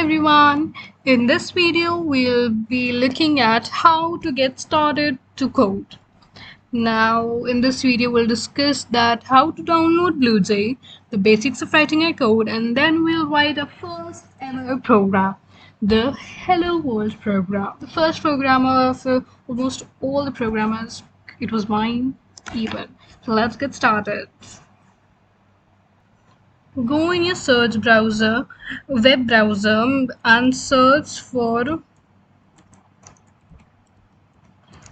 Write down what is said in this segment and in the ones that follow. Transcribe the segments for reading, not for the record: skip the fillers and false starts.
everyone. In this video, we'll be looking at how to get started to code. Now, in this video, we'll discuss that how to download BlueJ, the basics of writing a code, and then we'll write our first ever program, the Hello World program. The first programmer of almost all the programmers. It was mine, even. So let's get started. Go in your search browser, web browser, and search for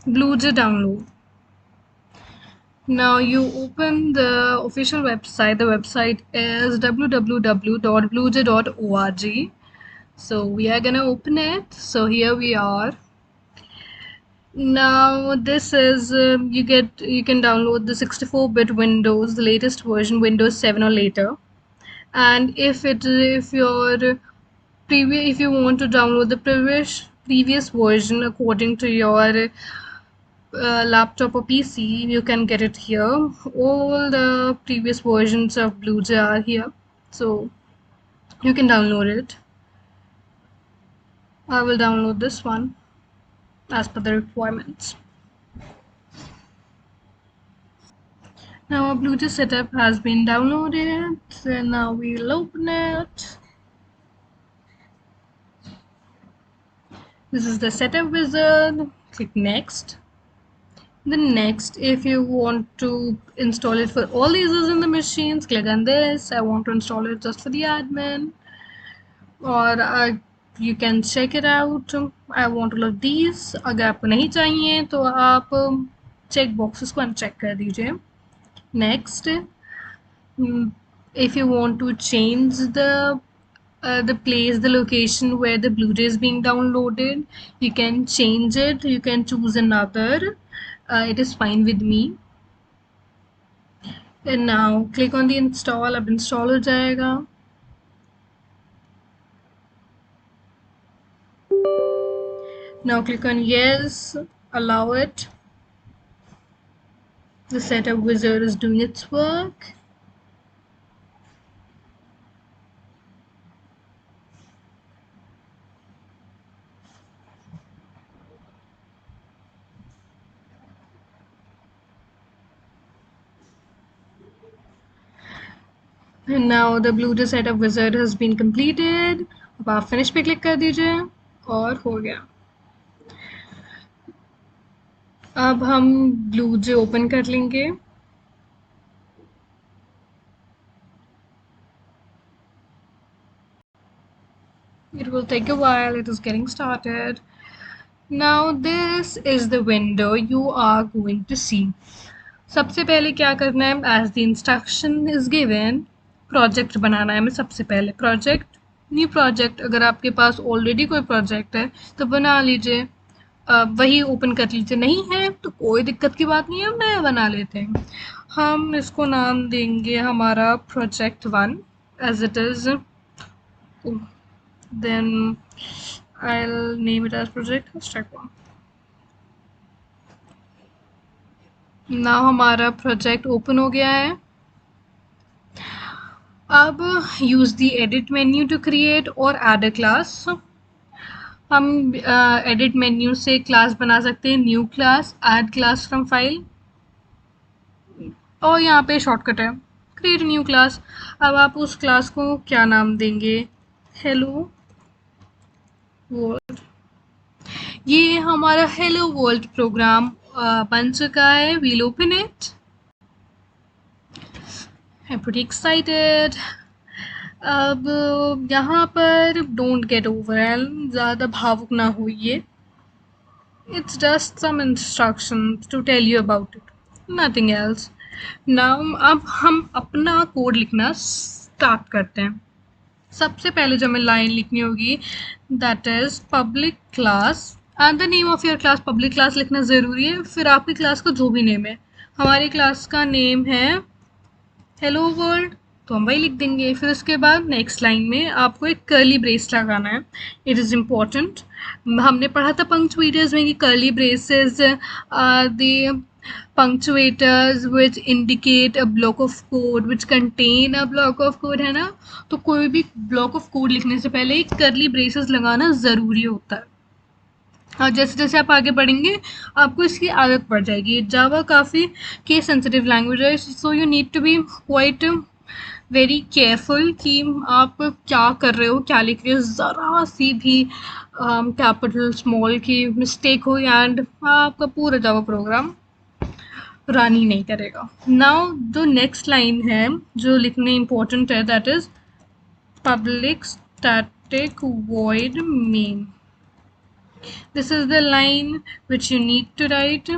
BlueJ download. Now you open the official website. The website is www.bluej.org. So we are gonna open it. So here we are. Now this is you can download the 64-bit Windows, the latest version, Windows 7 or later. And if you want to download the previous version according to your laptop or PC, you can get it here. All the previous versions of BlueJ are here, so you can download it. I will download this one as per the requirements. Now our BlueJ setup has been downloaded, and now we'll open it. This is the setup wizard. Click next. Then next, if you want to install it for all users in the machines, click on this. I want to install it just for the admin, or you can check it out. I want all of these. अगर आपको नहीं चाहिए तो आप check boxes को uncheck कर दीजिए. Next, if you want to change the place, the location where the BlueJ is being downloaded, you can change it. You can choose another. It is fine with me. And now click on the install. अब install हो जाएगा. Now click on yes, allow it. The setup wizard is doing its work. And now the BlueJ setup wizard has been completed. अब आप finish पे click कर दीजिए और हो गया. अब हम BlueJ open कर लेंगे. It will take a while. It is getting started. Now this is the window you are going to see. सबसे पहले क्या करना है, as the instruction is given, project बनाना है. मैं सबसे पहले प्रोजेक्ट, न्यू प्रोजेक्ट. अगर आपके पास ऑलरेडी कोई प्रोजेक्ट है तो बना लीजिए, वही ओपन कर लीजिए. नहीं है तो कोई दिक्कत की बात नहीं है, हम नया बना लेते हैं. हम इसको नाम देंगे हमारा project 1 as it is. Then I'll name it as project abstract 1. Now हमारा प्रोजेक्ट ओपन हो गया है. अब use the edit menu to create or add a class. हम edit menu से class बना सकते हैं, new class, add class from file, और यहाँ पे shortcut है create new class. अब आप उस class को क्या नाम देंगे, hello world. ये हमारा hello world प्रोग्राम बन चुका है. We'll open it. I'm pretty excited. अब यहाँ पर don't get overwhelmed, ज़्यादा भावुक ना होइए. It's just some instructions to tell you about it, nothing else. Now अब हम अपना कोड लिखना स्टार्ट करते हैं. सबसे पहले जो हमें लाइन लिखनी होगी, that is public class and the name of your class. public class लिखना ज़रूरी है. फिर आपकी क्लास का जो भी नेम है, हमारी क्लास का नेम है हेलो वर्ल्ड, तो हम वही लिख देंगे. फिर उसके बाद नेक्स्ट लाइन में आपको एक कर्ली ब्रेस लगाना है. It is important. हमने पढ़ा था पंक्चुएटर्स में कि curly braces are the punctuators which indicate a block of code which contain a block of code, है ना। तो कोई भी block of code लिखने से पहले एक curly braces लगाना ज़रूरी होता है। और जैसे जैसे आप आगे बढ़ेंगे आपको इसकी आदत पड़ जाएगी। जावा काफ़ी केस सेंसिटिव लैंग्वेज है, so you need to be quite very careful कि आप क्या कर रहे हो, क्या लिख रहे हो। ज़रा सी भी कैपिटल स्मॉल की मिस्टेक हो एंड आपका पूरा जावा प्रोग्राम रन ही नहीं करेगा। नाउ जो नेक्स्ट लाइन है जो लिखने इम्पोर्टेंट है, that is public static void main. This is the line which you need to write.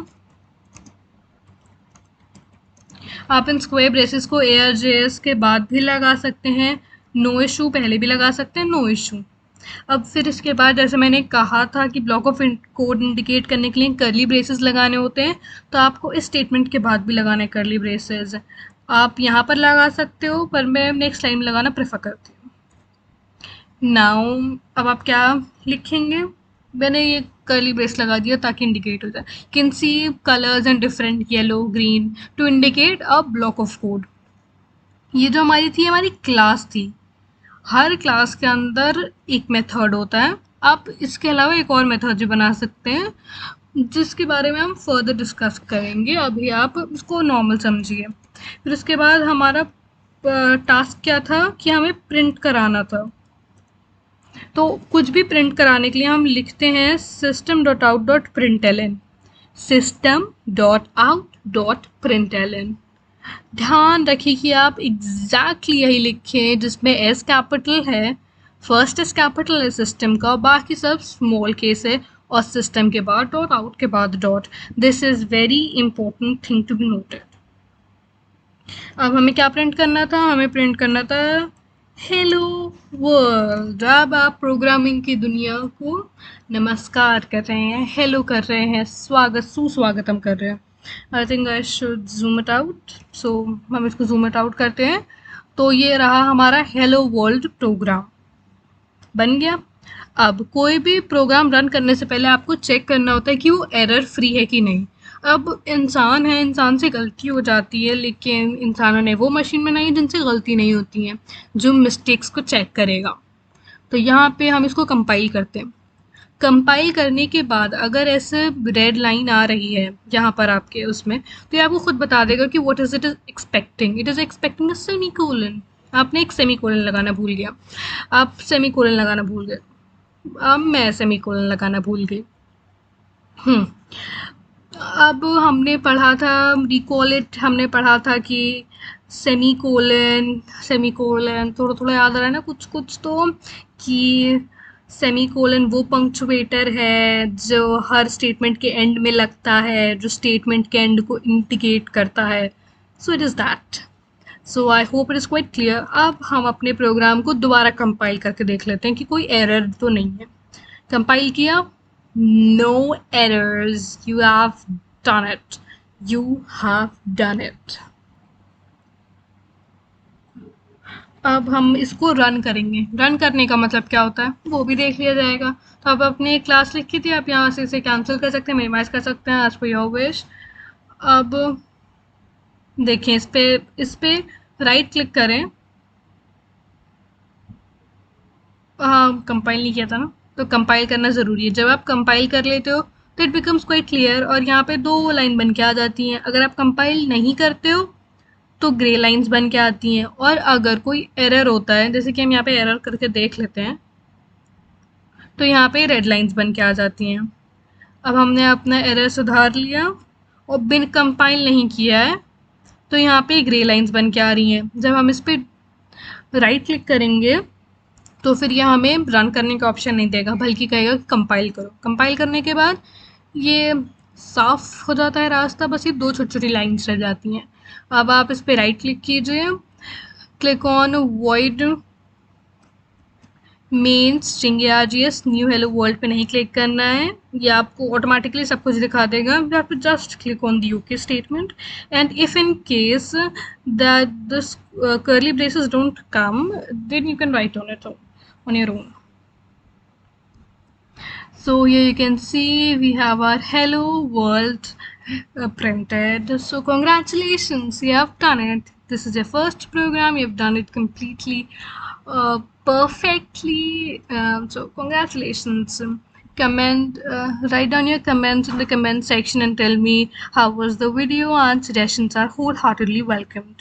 आप इन स्क्वायर ब्रेसेस को ARJS के बाद भी लगा सकते हैं, नो इशू, पहले भी लगा सकते हैं, नो इशू। अब फिर इसके बाद जैसे मैंने कहा था कि ब्लॉक ऑफ कोड इंडिकेट करने के लिए कर्ली ब्रेसेस लगाने होते हैं, तो आपको इस स्टेटमेंट के बाद भी लगाने कर्ली ब्रेसेस। आप यहाँ पर लगा सकते हो, पर मैं नेक्स्ट लाइन में लगाना प्रेफर करती हूँ। नाउ अब आप क्या लिखेंगे, मैंने ये कर्ली ब्रेस लगा दिया ताकि इंडिकेट हो जाए। Can see colours and different yellow green to indicate a block of code. ये जो हमारी थी, हमारी क्लास थी। हर क्लास के अंदर एक मेथड होता है। आप इसके अलावा एक और मेथड भी बना सकते हैं जिसके बारे में हम फर्दर डिस्कस करेंगे, अभी आप उसको नॉर्मल समझिए। फिर उसके बाद हमारा टास्क क्या था कि हमें प्रिंट कराना था। तो कुछ भी प्रिंट कराने के लिए हम लिखते हैं system.out.println, system.out.println। ध्यान रखिए कि आप एग्जैक्टली यही लिखें जिसमें एस कैपिटल है, फर्स्ट एस कैपिटल है सिस्टम का, बाकी सब स्मॉल केस है, और सिस्टम के बाद डॉट, आउट के बाद dot. This is very important thing to be noted. अब हमें क्या प्रिंट करना था, हमें प्रिंट करना था हेलो वर्ल्ड। अब आप प्रोग्रामिंग की दुनिया को नमस्कार कर रहे हैं, हेलो कर रहे हैं, स्वागत सुस्वागतम कर रहे हैं। I think I should zoom it out, so हम इसको जूम इट आउट करते हैं। तो ये रहा हमारा हेलो वर्ल्ड प्रोग्राम बन गया। अब कोई भी प्रोग्राम रन करने से पहले आपको चेक करना होता है कि वो एरर फ्री है कि नहीं। अब इंसान है, इंसान से गलती हो जाती है, लेकिन इंसानों ने वो मशीन बनाई है जिनसे गलती नहीं होती है, जो मिस्टेक्स को चेक करेगा। तो यहाँ पे हम इसको कंपाइल करते हैं। कंपाइल करने के बाद अगर ऐसे रेड लाइन आ रही है यहाँ पर आपके उसमें, तो ये आपको खुद बता देगा कि what is it is expecting a semicolon. आपने एक सेमीकोलन लगाना भूल गया, आप सेमीकोलन लगाना भूल गए, अब मैं सेमीकोलन लगाना भूल गई। अब हमने पढ़ा था, रिकॉल इट, हमने पढ़ा था कि सेमीकोलन, सेमीकोलन थोड़ा थोड़ा याद आ रहा है ना कुछ कुछ, तो कि सेमीकोलन वो पंक्चुएटर है जो हर स्टेटमेंट के एंड में लगता है, जो स्टेटमेंट के एंड को इंडिकेट करता है। So it is that. So I hope it is quite clear. अब हम अपने प्रोग्राम को दोबारा कंपाइल करके देख लेते हैं कि कोई एरर तो नहीं है। कंपाइल किया, no errors, you have done it, you have done it। अब हम इसको रन करेंगे। रन करने का मतलब क्या होता है वो भी देख लिया जाएगा। तो अब अपने क्लास लिखी थी, आप यहाँ से इसे कैंसिल कर सकते हैं, मिनिमाइज कर सकते हैं, एज पर योर विश। अब देखें, इस पे राइट क्लिक करें। हाँ, कंपाइल नहीं किया था ना, तो कंपाइल करना ज़रूरी है। जब आप कंपाइल कर लेते हो तो इट बिकम्स क्वाइट क्लियर, और यहाँ पे दो लाइन बन के आ जाती हैं। अगर आप कंपाइल नहीं करते हो तो ग्रे लाइंस बन के आती हैं, और अगर कोई एरर होता है, जैसे कि हम यहाँ पे एरर करके देख लेते हैं, तो यहाँ पे रेड लाइंस बन के आ जाती हैं। अब हमने अपना एरर सुधार लिया और बिन कंपाइल नहीं किया है, तो यहाँ पे ग्रे लाइंस बन के आ रही हैं। जब हम इस पर राइट क्लिक करेंगे तो फिर ये हमें रन करने का ऑप्शन नहीं देगा, बल्कि कहेगा कि कंपाइल करो। कंपाइल करने के बाद ये साफ हो जाता है रास्ता, बस ये दो छोटी छोटी लाइन्स रह जाती हैं। अब आप इस पर राइट क्लिक कीजिए, click on void main string ARGS new hello world पे नहीं क्लिक करना है, ये आपको ऑटोमेटिकली सब कुछ दिखा देगा। You have to just click on the UK statement, and if in case that this curly braces don't come, then you can write on it on your own. So here you can see we have our hello world printed. So congratulations, you have done it. This is your first program. You've done it completely, perfectly. So congratulations. Write down your comments in the comment section and tell me how was the video, and suggestions are wholeheartedly welcomed.